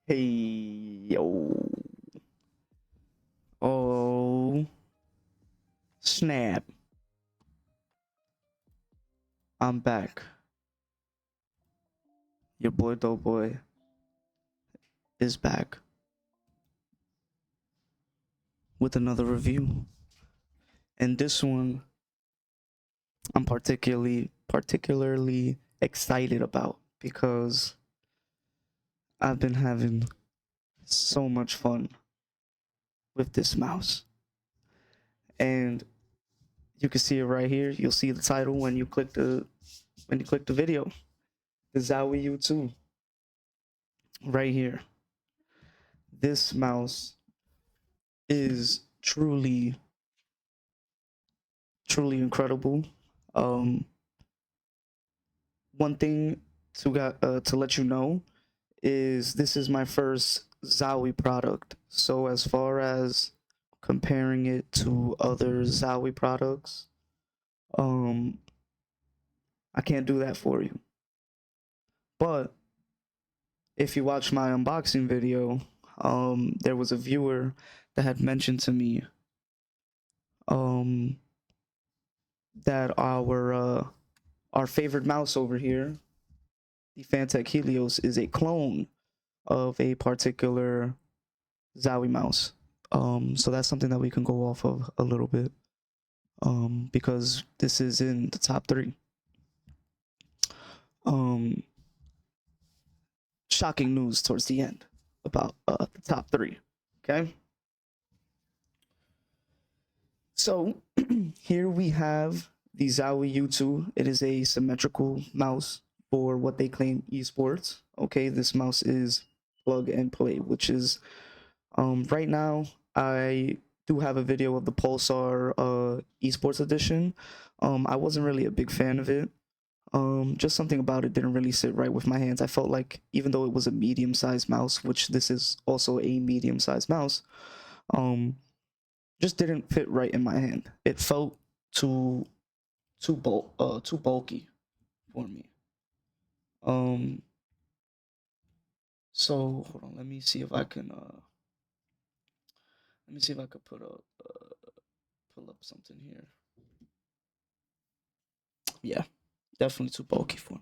Hey, yo. Oh, snap. I'm back. Your boy Doughboy is back with another review. And this one I'm particularly excited about because I've been having so much fun with this mouse. And you can see it right here. You'll see the title when you click the video. The Zowie U2 right here. This mouse is truly incredible. Um, One thing to let you know is this is my first Zowie product. So as far as comparing it to other Zowie products, um, I can't do that for you. But if you watch my unboxing video, there was a viewer that had mentioned to me um, that our favorite mouse over here, the Fantech Helios, is a clone of a particular Zowie mouse. So that's something that we can go off of a little bit. Because this is in the top three. Um, Shocking news towards the end about the top three. Okay. So here we have the Zowie U2. It is a symmetrical mouse for what they claim esports. Okay, this mouse is plug and play, which is right now I do have a video of the Pulsar esports edition. I wasn't really a big fan of it. Just something about it didn't really sit right with my hands. I felt like even though it was a medium-sized mouse, which this is also a medium-sized mouse, um, just didn't fit right in my hand. It felt too too bulky for me. Um, so hold on, let me see if I can put up pull up something here. Yeah, definitely too bulky for me.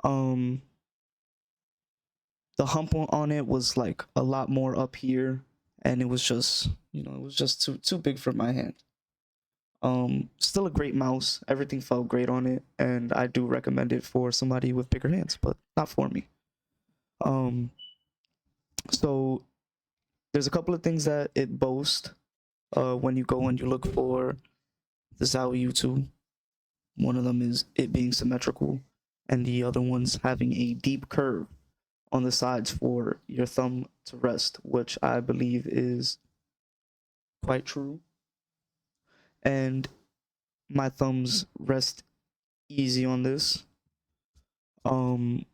Um, the hump on it was like a lot more up here, and it was just it was just too big for my hand. Still a great mouse. Everything felt great on it, and I do recommend it for somebody with bigger hands, but not for me. Um, so there's a couple of things that it boasts when you go and you look for the Zowie U2. One of them is it being symmetrical, and the other one's having a deep curve on the sides for your thumb to rest, which I believe is quite true. And my thumbs rest easy on this. Um,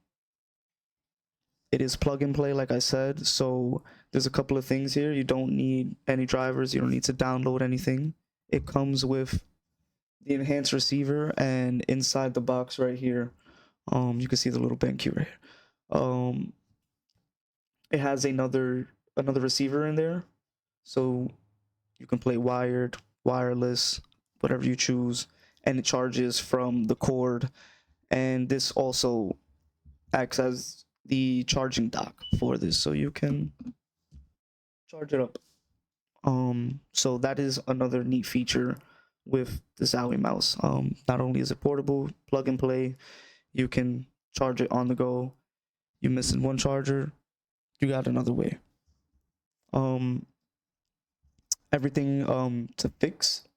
it is plug and play, like I said. So there's a couple of things here. You don't need any drivers. You don't need to download anything. It comes with the enhanced receiver, and inside the box right here, you can see the little BenQ right here. It has another receiver in there, so you can play wired, wireless, whatever you choose, and it charges from the cord. And this also acts as the charging dock for this, so you can charge it up. So that is another neat feature with the Zowie mouse. Not only is it portable, plug and play, you can charge it on the go. You missing one charger, you got another way. Um, Everything to fix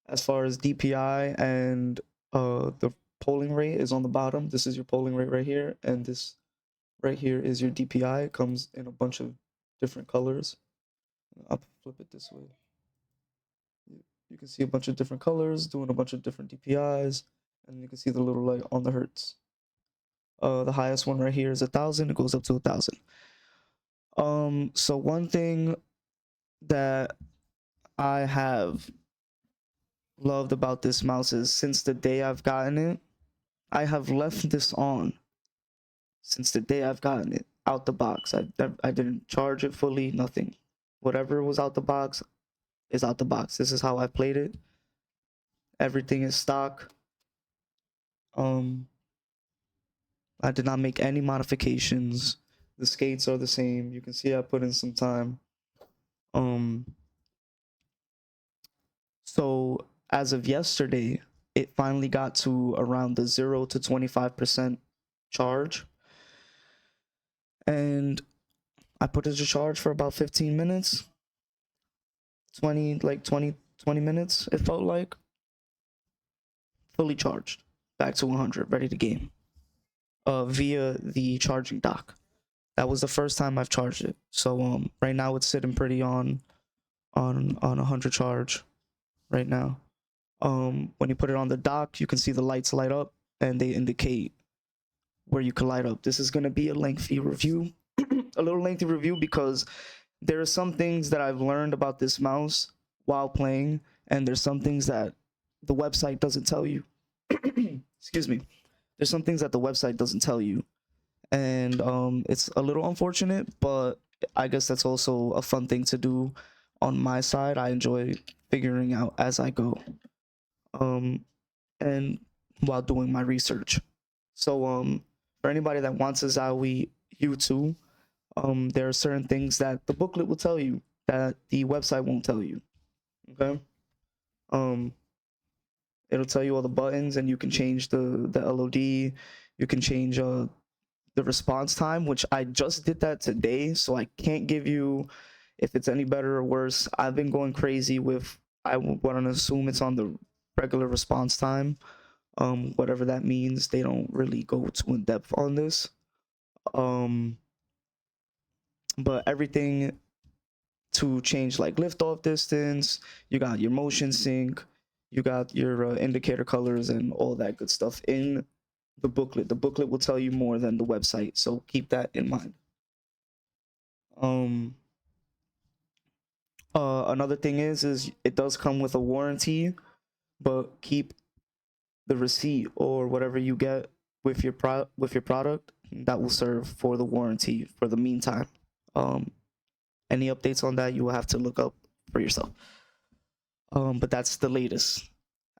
as far as DPI and the polling rate is on the bottom. This is your polling rate right here, and this right here is your DPI. It comes in a bunch of different colors. I'll flip it this way. You can see a bunch of different colors doing a bunch of different DPIs, and you can see the little light on the hertz. The highest one right here is 1,000. It goes up to 1,000. So one thing that I have loved about this mouse is since the day I've gotten it, I have left this on since the day I've gotten it out the box. I didn't charge it fully, nothing. Whatever was out the box is out the box. This is how I played it. Everything is stock. Um, I did not make any modifications. The skates are the same. You can see I put in some time. Um, so as of yesterday, it finally got to around the 0 to 25% charge. And I put it to charge for about 15 minutes. 20 minutes, it felt like. Fully charged. Back to 100, ready to game. Via the charging dock. That was the first time I've charged it. So right now it's sitting pretty on 100 charge right now. When you put it on the dock, you can see the lights light up and they indicate where you can light up. This is going to be a lengthy review, a little lengthy review, because there are some things that I've learned about this mouse while playing, and there's some things that the website doesn't tell you. Excuse me. There's some things that the website doesn't tell you, and it's a little unfortunate, but I guess that's also a fun thing to do on my side. I enjoy figuring out as I go, and while doing my research. So for anybody that wants a Zowie U2, there are certain things that the booklet will tell you that the website won't tell you. Okay. um it'll tell you all the buttons, and you can change the LOD. You can change the response time, which I just did that today, so I can't give you if it's any better or worse. I've been going crazy with, I want to assume it's on the regular response time. Whatever that means, they don't really go too in depth on this. um but everything to change, like liftoff distance, you got your motion sync, you got your indicator colors and all that good stuff in the booklet. The booklet will tell you more than the website, so keep that in mind. um Another thing is it does come with a warranty, but keep the receipt or whatever you get with your product that will serve for the warranty for the meantime. Any updates on that you will have to look up for yourself. But that's the latest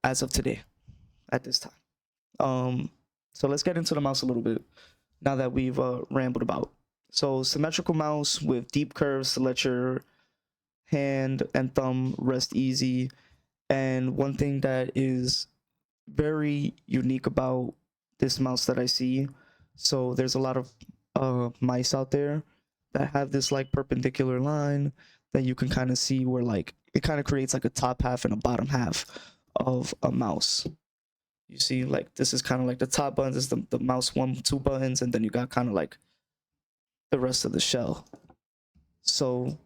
as of today at this time. So let's get into the mouse a little bit now that we've rambled about. So symmetrical mouse with deep curves to let your hand and thumb rest easy. And one thing that is very unique about this mouse that I see, so there's a lot of mice out there that have this like perpendicular line that you can kind of see where like it kind of creates like a top half and a bottom half of a mouse. You see, like this is kind of like the top buttons is the mouse 1, 2 buttons, and then you got kind of like the rest of the shell. So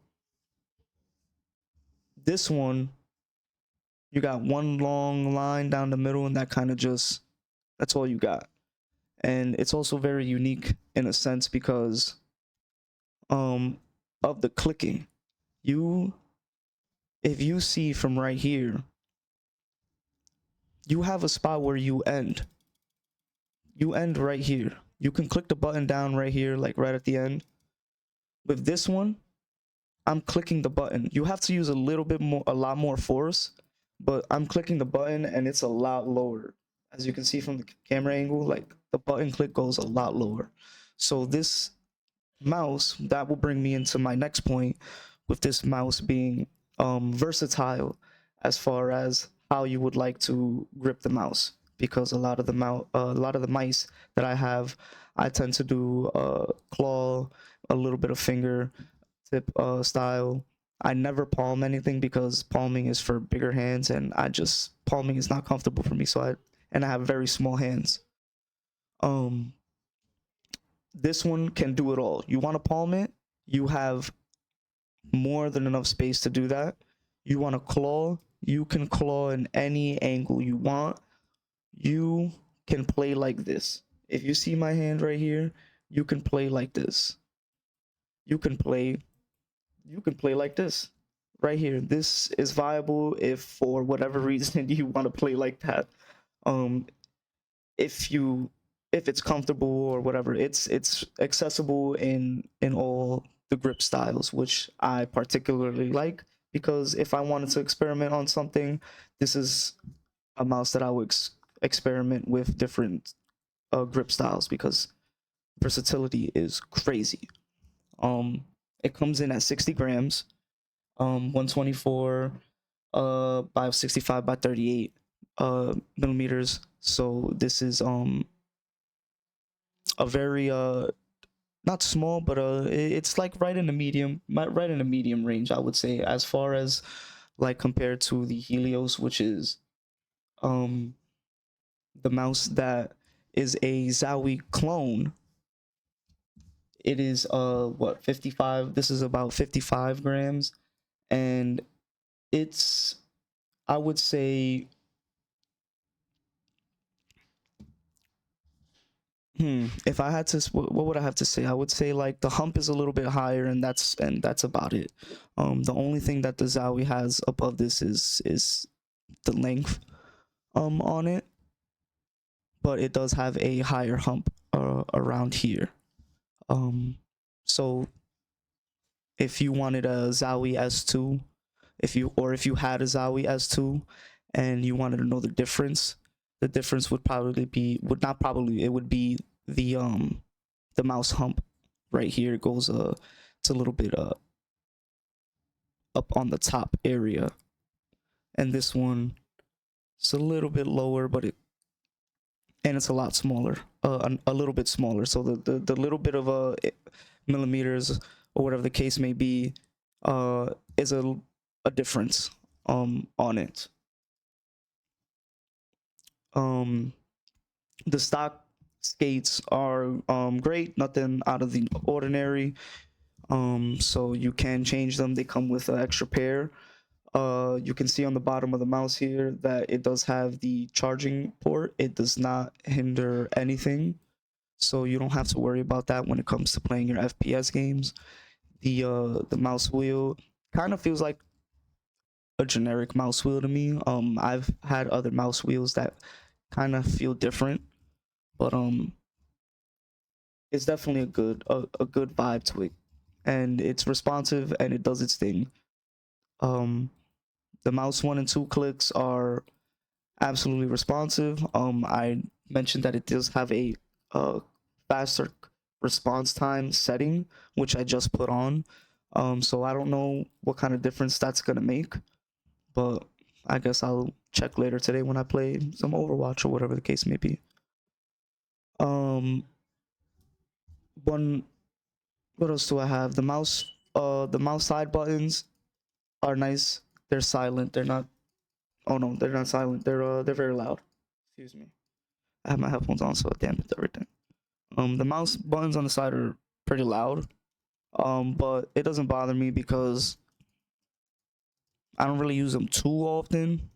this one, you got one long line down the middle, and that kind of just, that's all you got. And it's also very unique in a sense because of the clicking. If you see from right here, you have a spot where you end right here. You can click the button down right here, like right at the end. With this one, I'm clicking the button. You have to use a lot more force, but I'm clicking the button and it's a lot lower. As you can see from the camera angle, like the button click goes a lot lower. So this mouse, that will bring me into my next point, with this mouse being versatile as far as how you would like to grip the mouse, because a lot of the mice that I have, I tend to do claw, a little bit of finger tip style. I never palm anything because palming is for bigger hands, and palming is not comfortable for me. I have very small hands. Um, this one can do it all. You want to palm it, you have more than enough space to do that. You want to claw, you can claw in any angle you want. You can play like this. If you see my hand right here, you can play like this. You can play like this right here. This is viable if for whatever reason you want to play like that. If you if it's comfortable or whatever. It's accessible in all the grip styles, which I particularly like, because if I wanted to experiment on something, this is a mouse that I would experiment with different grip styles, because versatility is crazy. Um, it comes in at 60 grams, 124 by 65 by 38 millimeters. So this is a very not small, but it's like right in the medium, right in the medium range, I would say, as far as like compared to the Helios, which is um the mouse that is a Zowie clone. It is what, 55. This is about 55 grams, and it's, I would say, if I had to, what would I have to say? I would say like the hump is a little bit higher, and that's about it. The only thing that the Zowie has above this is the length on it, but it does have a higher hump around here. Um, so if you wanted a Zowie S2, if you had a Zowie S2 and you wanted to know the difference would probably be, would not probably, it would be the mouse hump right here. It goes it's a little bit up on the top area, and this one is a little bit lower, but and it's a lot smaller, a little bit smaller. So the little bit of millimeters or whatever the case may be is a difference on it. Um, the stock skates are great, nothing out of the ordinary. So you can change them. They come with an extra pair. You can see on the bottom of the mouse here that it does have the charging port. It does not hinder anything, so you don't have to worry about that when it comes to playing your FPS games. The mouse wheel kind of feels like a generic mouse wheel to me. I've had other mouse wheels that kind of feel different, but it's definitely a good vibe to it, and it's responsive and it does its thing. Um, the mouse one and two clicks are absolutely responsive. I mentioned that it does have a faster response time setting, which I just put on. So I don't know what kind of difference that's gonna make, but I guess I'll check later today when I play some Overwatch or whatever the case may be. Um, one, what else do I have? The mouse side buttons are nice. They're silent. They're not. Oh no, they're not silent. They're very loud. Excuse me. I have my headphones on, so it dampens everything. The mouse buttons on the side are pretty loud. But it doesn't bother me because I don't really use them too often,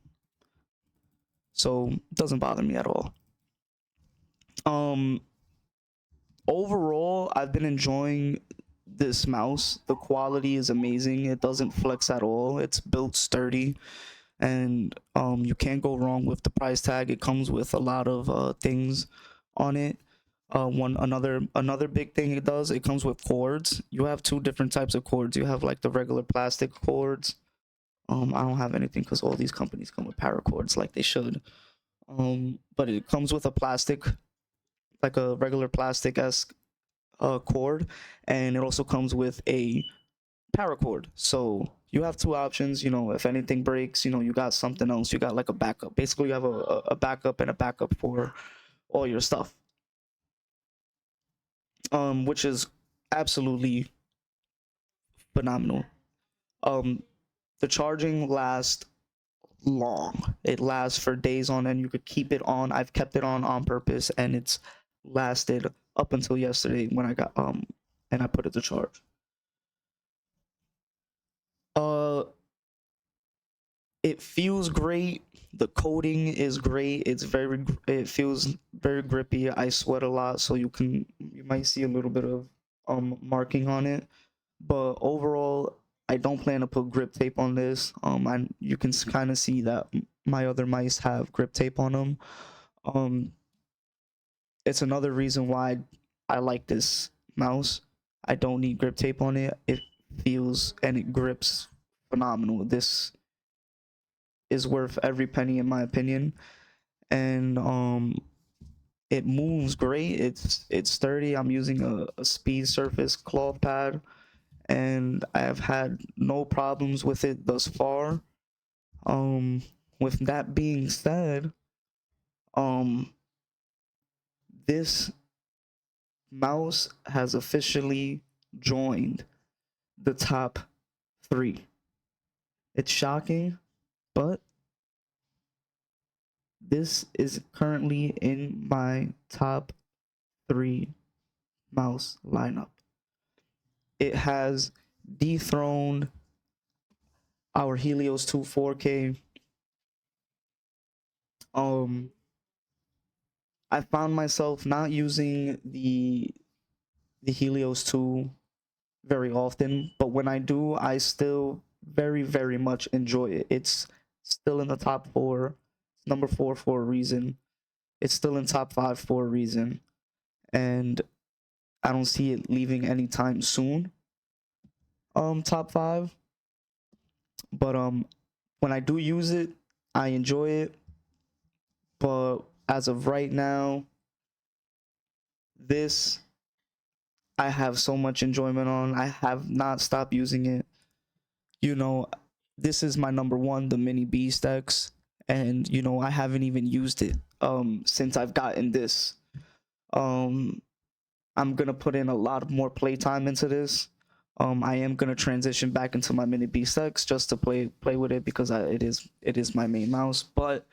so it doesn't bother me at all. Um, Overall, I've been enjoying this mouse. The quality is amazing. It doesn't flex at all. It's built sturdy, and you can't go wrong with the price tag. It comes with a lot of things on it. One another big thing it does, it comes with cords. You have two different types of cords. You have like the regular plastic cords. I don't have anything because all these companies come with paracords like they should. But it comes with a plastic, like a regular plastic esque cord, and it also comes with a paracord. So you have two options. You know, if anything breaks, you know, you got something else. You got like a backup. Basically, you have a backup and a backup for all your stuff. Which is absolutely phenomenal. Um, the charging lasts long. It lasts for days on end. You could keep it on. I've kept it on purpose, and it's lasted up until yesterday when I got and I put it to charge. Uh, it feels great. The coating is great. It feels very grippy. I sweat a lot, so you might see a little bit of marking on it. But overall, I don't plan to put grip tape on this. And you can kind of see that my other mice have grip tape on them. Um, it's another reason why I like this mouse. I don't need grip tape on it. It feels and it grips phenomenal. This is worth every penny in my opinion. And it moves great. It's sturdy. I'm using a speed surface cloth pad, and I have had no problems with it thus far. Um, with that being said, um, this mouse has officially joined the top three. It's shocking, but this is currently in my top three mouse lineup. It has dethroned our Helios 2 4K. Um, I found myself not using the Helios 2 very often, but when I do, I still very much enjoy it. It's still in the top four, number four for a reason. It's still in top five for a reason, and I don't see it leaving anytime soon. Top five, but when I do use it, I enjoy it. But as of right now, this I have so much enjoyment on. I have not stopped using it. You know, this is my number one, the mini Beast X, and I haven't even used it since I've gotten this. Um I'm gonna put in a lot of more playtime into this. I am gonna transition back into my mini Beast X just to play with it because it is my main mouse. But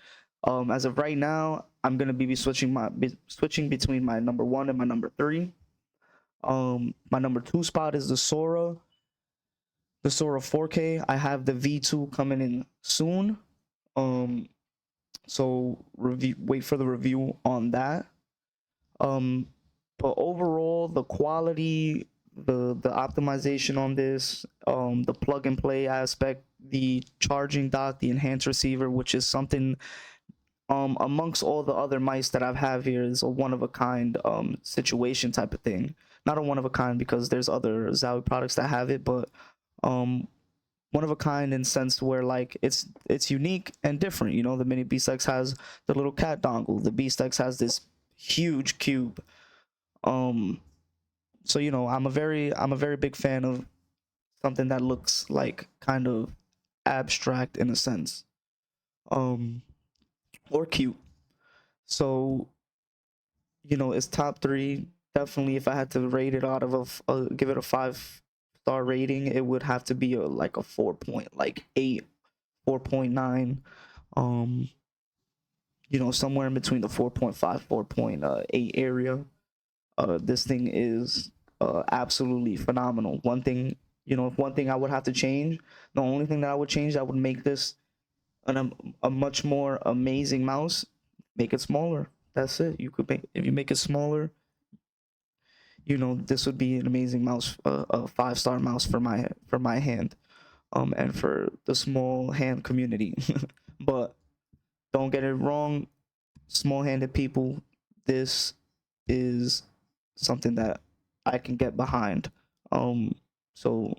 as of right now, I'm gonna be switching between my number one and my number three. My number two spot is the Sora 4K. I have the V2 coming in soon. Um, so wait for the review on that. Um, but overall, the quality, the optimization on this, the plug and play aspect, the charging dock, the enhanced receiver, which is something amongst all the other mice that I've have here, is a one of a kind situation type of thing. Not a one of a kind because there's other Zowie products that have it, but um one of a kind in sense where like it's unique and different. The mini BeastX has the little cat dongle. The BeastX has this huge cube. Um, so I'm a very big fan of something that looks like kind of abstract in a sense, um, or cute. So it's top three. Definitely, if I had to rate it out of give it a 5-star rating, it would have to be like a 4 point, like 8, 4.9. Um, somewhere in between the 4.5, 4.8 area. This thing is absolutely phenomenal. One thing I would have to change, the only thing that I would change that would make this a much more amazing mouse, make it smaller. That's it. If you make it smaller, this would be an amazing mouse, a 5-star mouse for my hand, and for the small hand community. But don't get it wrong, small-handed people, this is something that I can get behind. So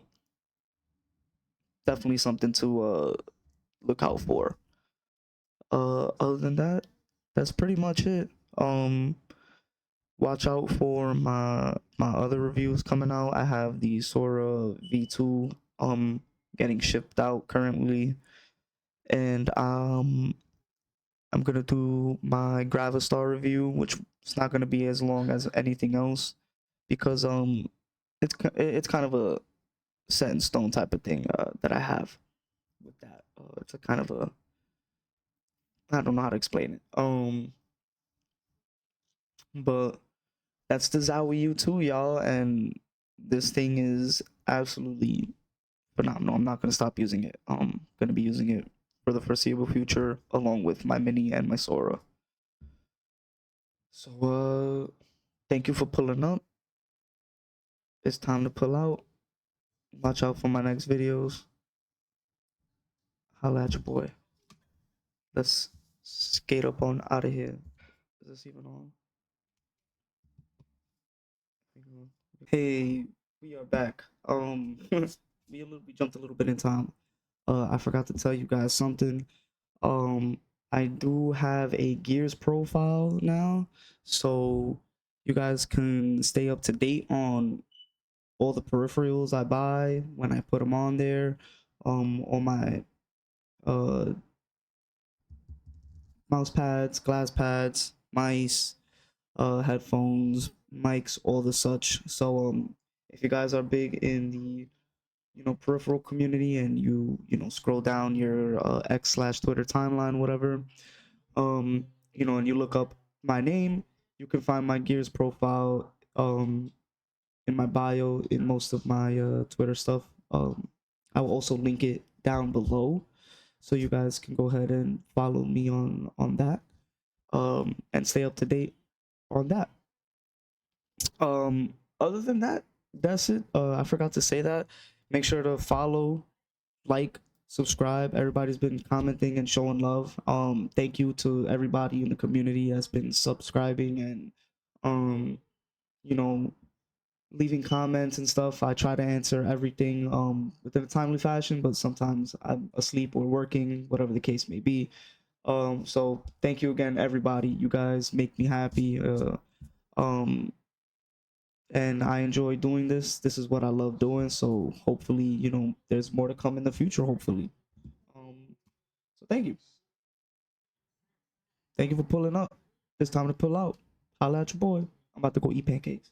definitely something to look out for. Other than that, that's pretty much it. Um, watch out for my other reviews coming out. I have the Sora V2 getting shipped out currently, and I'm gonna do my Gravistar review, which is not gonna be as long as anything else because it's kind of a set in stone type of thing that I have with that. It's a kind of a, I don't know how to explain it. But that's the Zowie U2, y'all, and this thing is absolutely phenomenal. I'm not gonna stop using it. Gonna be using it for the foreseeable future, along with my Mini and my Sora. So thank you for pulling up. It's time to pull out. Watch out for my next videos. Holla at your boy. Let's skate up on out of here. Is this even on? Hey, we are back. We jumped a little bit in time. I forgot to tell you guys something. Um, I do have a Gears profile now, so you guys can stay up to date on all the peripherals I buy when I put them on there. All my uh mouse pads, glass pads, mice, headphones, mics, all the such. So if you guys are big in the peripheral community and you scroll down your X/Twitter timeline, whatever, and you look up my name, you can find my Gears profile in my bio in most of my Twitter stuff. I will also link it down below so you guys can go ahead and follow me on that and stay up to date on that. Other than that, that's it. I forgot to say that. Make sure to follow, like, subscribe. Everybody's been commenting and showing love. Thank you to everybody in the community that's been subscribing and um, you know, leaving comments and stuff. I try to answer everything within a timely fashion, but sometimes I'm asleep or working, whatever the case may be. So thank you again, everybody. You guys make me happy. Um, and I enjoy doing this. This is what I love doing. So hopefully, there's more to come in the future. Hopefully. So thank you for pulling up. It's time to pull out. Holla at your boy. I'm about to go eat pancakes.